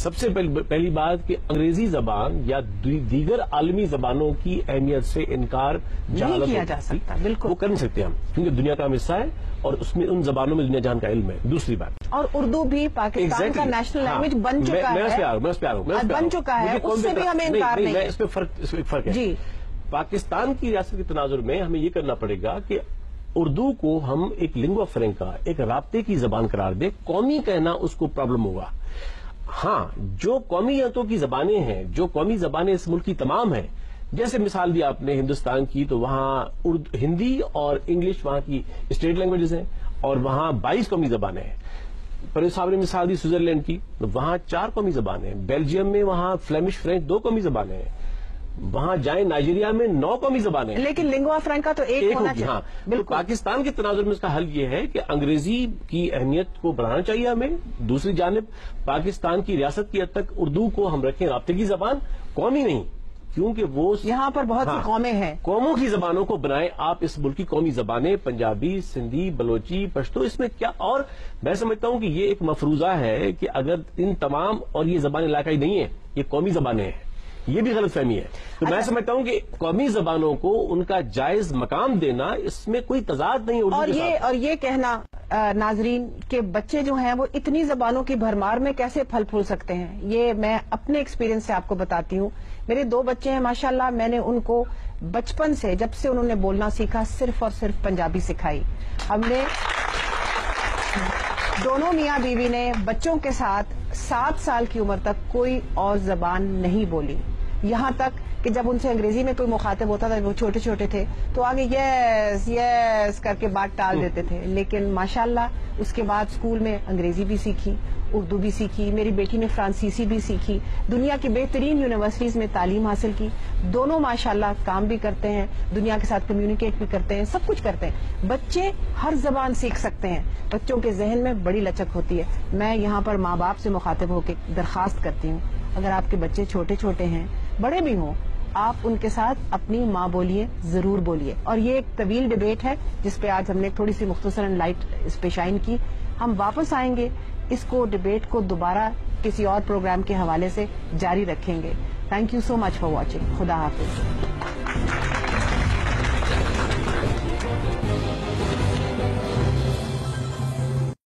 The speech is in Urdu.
سب سے پہلی بات کہ انگریزی زبان یا دیگر عالمی زبانوں کی اہمیت سے انکار نہیں کیا جا سکتا. بالکل وہ کر نہیں سکتے ہم، کیونکہ دنیا کا ہم حصہ ہے اور اس میں ان زبانوں میں دنیا جان کا علم ہے. دوسری بات، اور اردو بھی پاکستان کا نیشنل لینگویج بن چکا ہے، بن چکا ہے، اس سے بھی ہمیں انکار نہیں ہے. اس پہ فرق ہے. جی، پاکستان کی ریاست کے تناظر میں ہمیں یہ کرنا پڑے گا کہ اردو کو ہم ایک لنگوا فرینکا، ایک رابطے کی زبان قرار دیں. قومی کہنا اس کو پرابلم ہوگا. ہاں، جو قومیتوں کی زبانیں ہیں، جو قومی زبانیں اس ملک کی تمام ہیں، جیسے مثال دی آپ نے ہندوستان کی، تو وہاں ہندی اور انگلش وہاں کی اسٹیٹ لینگویجز ہیں، اور وہاں 22 قومی زبانیں ہیں. پرویز صاحب نے مثال دی سوئٹزرلینڈ کی، تو وہاں 4 قومی زبانیں ہیں. بیلجیم میں وہاں فلیمش فرینچ 2 قومی زبانیں ہیں. وہاں جائیں نائجیریا میں 9 قومی زبانیں ہیں. لیکن لنگوا فرینکا تو ایک ہونا ہوگی. چاہیے. ہاں، بالکل. پاکستان کے تناظر میں اس کا حل یہ ہے کہ انگریزی کی اہمیت کو بڑھانا چاہیے ہمیں. دوسری جانب پاکستان کی ریاست کی حد تک اردو کو ہم رکھیں رابطے کی زبان، قومی نہیں، کیونکہ وہ یہاں پر بہت سی قومیں ہیں. قوموں کی زبانوں کو بنائیں آپ. اس ملک کی قومی زبانیں پنجابی، سندھی، بلوچی، پشتو، اس میں کیا. اور میں سمجھتا ہوں کہ یہ ایک مفروضہ ہے کہ اگر ان تمام، اور یہ زبانیں علاقائی نہیں ہیں، یہ قومی زبانیں ہیں، یہ بھی غلط فہمی ہے. تو میں سمجھتا ہوں کہ قومی زبانوں کو ان کا جائز مقام دینا، اس میں کوئی تضاد نہیں اردو کے ساتھ. اور یہ کہنا ناظرین کہ بچے جو ہیں وہ اتنی زبانوں کی بھرمار میں کیسے پھل پھول سکتے ہیں، یہ میں اپنے ایکسپیرینس سے آپ کو بتاتی ہوں. میرے 2 بچے ہیں ماشاءاللہ، میں نے ان کو بچپن سے، جب سے انہوں نے بولنا سیکھا، صرف اور صرف پنجابی سکھائی. ہم نے دونوں میاں بیوی نے بچوں کے ساتھ 7 سال کی عمر تک کوئی اور زبان نہیں بولی. یہاں تک کہ جب ان سے انگریزی میں کوئی مخاطب ہوتا تھا، وہ چھوٹے چھوٹے تھے، تو آگے یس یس کر کے بات ٹال دیتے تھے. لیکن ماشاءاللہ اس کے بعد اسکول میں انگریزی بھی سیکھی، اردو بھی سیکھی. میری بیٹی نے فرانسیسی بھی سیکھی، دنیا کی بہترین یونیورسٹیز میں تعلیم حاصل کی. دونوں ماشاءاللہ کام بھی کرتے ہیں، دنیا کے ساتھ کمیونیکیٹ بھی کرتے ہیں، سب کچھ کرتے ہیں. بچے ہر زبان سیکھ سکتے ہیں، بچوں کے ذہن میں بڑی لچک ہوتی ہے. میں یہاں پر ماں باپ سے مخاطب ہو کے درخواست کرتی ہوں، اگر آپ کے بچے چھوٹے چھوٹے ہیں، بڑے بھی ہوں، آپ ان کے ساتھ اپنی ماں بولیے، ضرور بولیے. اور یہ ایک طویل ڈیبیٹ ہے جس پہ آج ہم نے تھوڑی سی مختصراً لائٹ اس پہ شائن کی. ہم واپس آئیں گے، اس کو ڈیبیٹ کو دوبارہ کسی اور پروگرام کے حوالے سے جاری رکھیں گے. Thank you so much for watching. خدا حافظ.